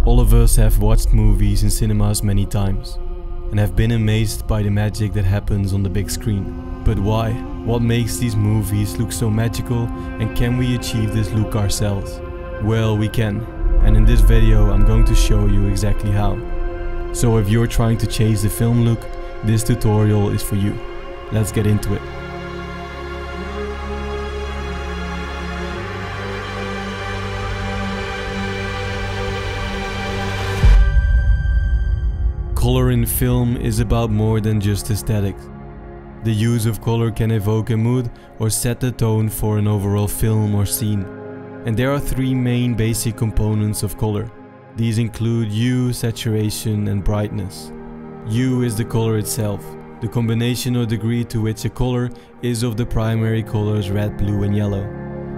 All of us have watched movies in cinemas many times and have been amazed by the magic that happens on the big screen. But why? What makes these movies look so magical, and can we achieve this look ourselves? Well, we can, and in this video I'm going to show you exactly how. So if you're trying to chase the film look, this tutorial is for you. Let's get into it. Color in film is about more than just aesthetics. The use of color can evoke a mood or set the tone for an overall film or scene. And there are three main basic components of color. These include hue, saturation and brightness. Hue is the color itself, the combination or degree to which a color is of the primary colors red, blue and yellow.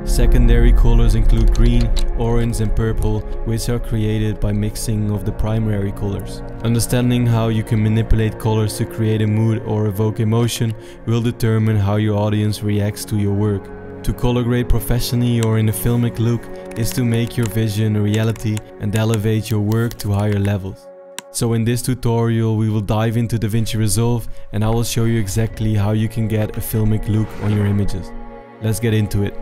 Secondary colors include green, orange and purple, which are created by mixing of the primary colors. Understanding how you can manipulate colors to create a mood or evoke emotion will determine how your audience reacts to your work. To color grade professionally or in a filmic look is to make your vision a reality and elevate your work to higher levels. So in this tutorial we will dive into Davinci Resolve and I will show you exactly how you can get a filmic look on your images. Let's get into it.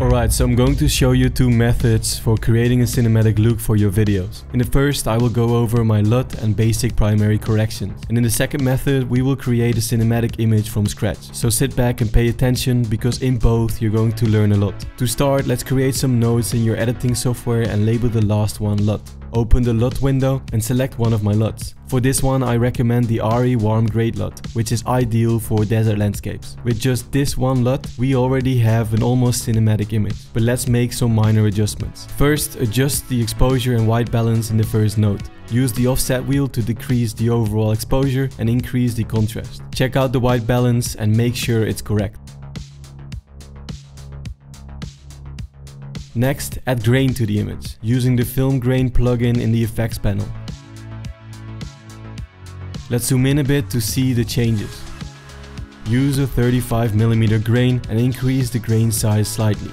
Alright, so I'm going to show you two methods for creating a cinematic look for your videos. In the first, I will go over my LUT and basic primary corrections. And in the second method, we will create a cinematic image from scratch. So sit back and pay attention, because in both you're going to learn a lot. To start, let's create some notes in your editing software and label the last one LUT. Open the LUT window and select one of my LUTs. For this one I recommend the RE Warm Grade LUT, which is ideal for desert landscapes. With just this one LUT we already have an almost cinematic image, but let's make some minor adjustments. First, adjust the exposure and white balance in the first note. Use the offset wheel to decrease the overall exposure and increase the contrast. Check out the white balance and make sure it's correct. Next, add grain to the image, using the Film Grain plugin in the effects panel. Let's zoom in a bit to see the changes. Use a 35mm grain and increase the grain size slightly.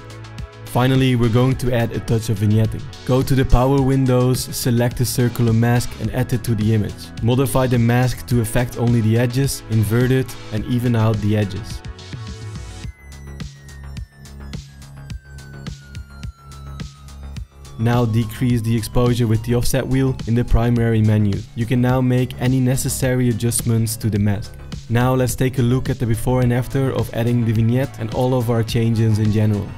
Finally, we're going to add a touch of vignetting. Go to the power windows, select the circular mask and add it to the image. Modify the mask to affect only the edges, invert it and even out the edges. Now decrease the exposure with the offset wheel in the primary menu. You can now make any necessary adjustments to the mask. Now let's take a look at the before and after of adding the vignette and all of our changes in general.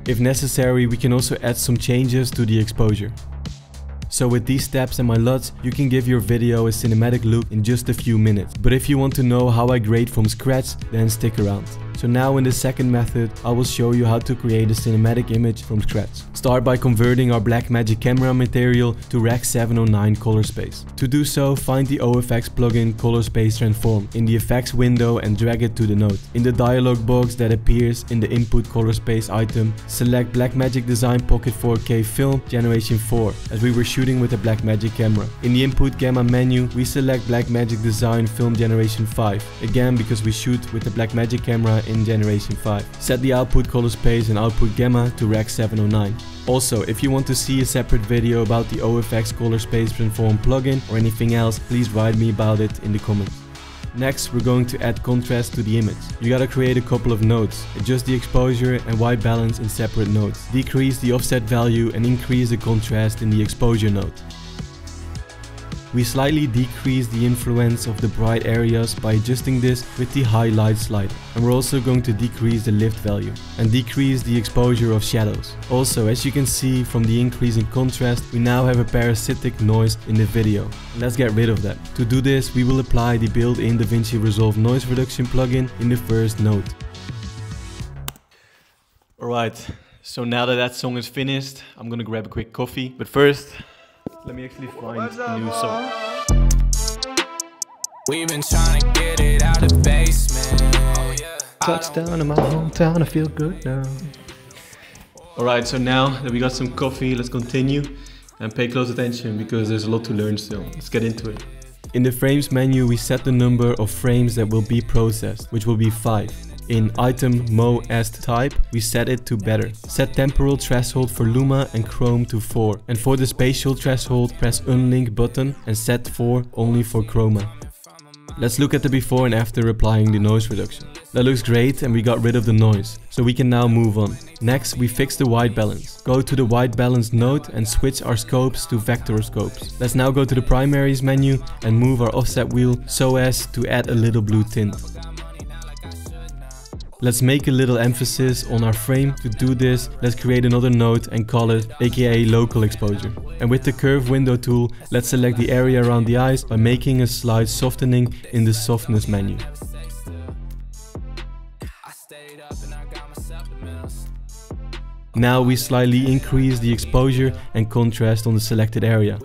If necessary, we can also add some changes to the exposure. So with these steps and my LUTs, you can give your video a cinematic look in just a few minutes. But if you want to know how I grade from scratch, then stick around. So now in the second method, I will show you how to create a cinematic image from scratch. Start by converting our Blackmagic camera material to Rec. 709 color space. To do so, find the OFX plugin Colospace Transform in the effects window and drag it to the node. In the dialog box that appears in the input color space item, select Blackmagic Design Pocket 4K Film Generation 4, as we were shooting with a Blackmagic camera. In the input gamma menu, we select Blackmagic Design Film Generation 5, again because we shoot with the Blackmagic camera in Generation 5. Set the output color space and output gamma to Rec. 709. Also, if you want to see a separate video about the OFX Color Space Transform plugin or anything else, please write me about it in the comments. Next, we're going to add contrast to the image. You gotta create a couple of nodes. Adjust the exposure and white balance in separate nodes. Decrease the offset value and increase the contrast in the exposure node. We slightly decrease the influence of the bright areas by adjusting this with the highlight slider. And we're also going to decrease the lift value and decrease the exposure of shadows. Also, as you can see from the increase in contrast, we now have a parasitic noise in the video. Let's get rid of that. To do this, we will apply the built-in Davinci Resolve noise reduction plugin in the first node. Alright, so now that song is finished, I'm gonna grab a quick coffee. But first, let me actually find a new song. We've been trying to get it out of the basement. Oh, yeah. Touchdown in my hometown, I feel good now. Alright, so now that we got some coffee, let's continue and pay close attention because there's a lot to learn still. Let's get into it. In the frames menu, we set the number of frames that will be processed, which will be 5. In item mo est type, we set it to better. Set temporal threshold for luma and chrome to 4. And for the spatial threshold, press unlink button and set 4 only for chroma. Let's look at the before and after applying the noise reduction. That looks great and we got rid of the noise, so we can now move on. Next, we fix the white balance. Go to the white balance node and switch our scopes to vector scopes. Let's now go to the primaries menu and move our offset wheel so as to add a little blue tint. Let's make a little emphasis on our frame. To do this, let's create another node and call it aka local exposure. And with the curve window tool, let's select the area around the eyes by making a slight softening in the softness menu. Now we slightly increase the exposure and contrast on the selected area.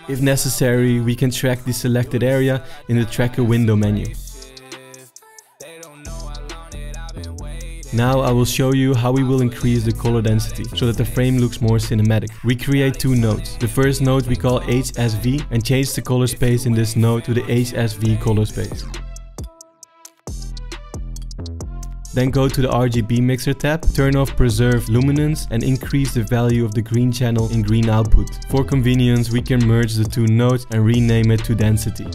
If necessary, we can track the selected area in the tracker window menu. Now I will show you how we will increase the color density so that the frame looks more cinematic. We create two nodes. The first node we call HSV and change the color space in this node to the HSV color space. Then go to the RGB mixer tab, turn off preserve luminance and increase the value of the green channel in green output. For convenience, we can merge the two nodes and rename it to density.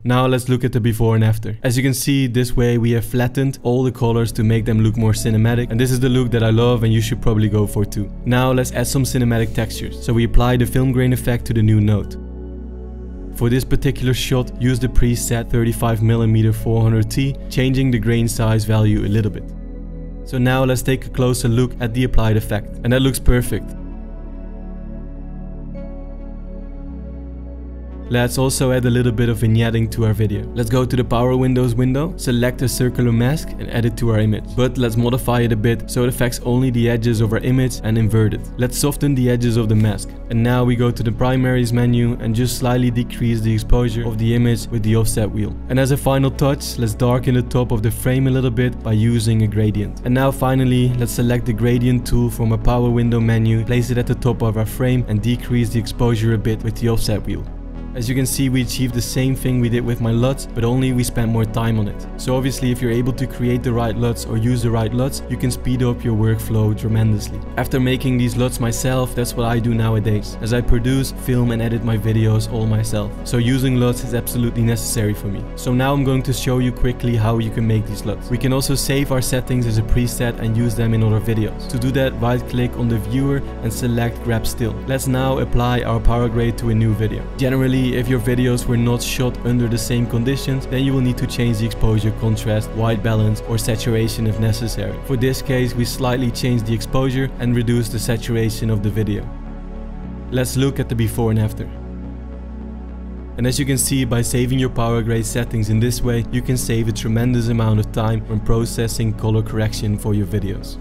Now let's look at the before and after. As you can see, this way we have flattened all the colors to make them look more cinematic, and this is the look that I love and you should probably go for too. Now let's add some cinematic textures. So we apply the film grain effect to the new node. For this particular shot, use the preset 35mm 400T, changing the grain size value a little bit. So now let's take a closer look at the applied effect, and that looks perfect. Let's also add a little bit of vignetting to our video. Let's go to the power windows window, select a circular mask and add it to our image. But let's modify it a bit so it affects only the edges of our image and invert it. Let's soften the edges of the mask. And now we go to the primaries menu and just slightly decrease the exposure of the image with the offset wheel. And as a final touch, let's darken the top of the frame a little bit by using a gradient. And now finally, let's select the gradient tool from our power window menu, place it at the top of our frame and decrease the exposure a bit with the offset wheel. As you can see, we achieved the same thing we did with my LUTs, but only we spent more time on it. So obviously if you're able to create the right LUTs or use the right LUTs, you can speed up your workflow tremendously. After making these LUTs myself, that's what I do nowadays, as I produce, film and edit my videos all myself. So using LUTs is absolutely necessary for me. So now I'm going to show you quickly how you can make these LUTs. We can also save our settings as a preset and use them in other videos. To do that, right click on the viewer and select grab still. Let's now apply our power grade to a new video. Generally, if your videos were not shot under the same conditions, then you will need to change the exposure, contrast, white balance or saturation if necessary. For this case, we slightly change the exposure and reduce the saturation of the video. Let's look at the before and after. And as you can see, by saving your power grade settings in this way, you can save a tremendous amount of time when processing color correction for your videos.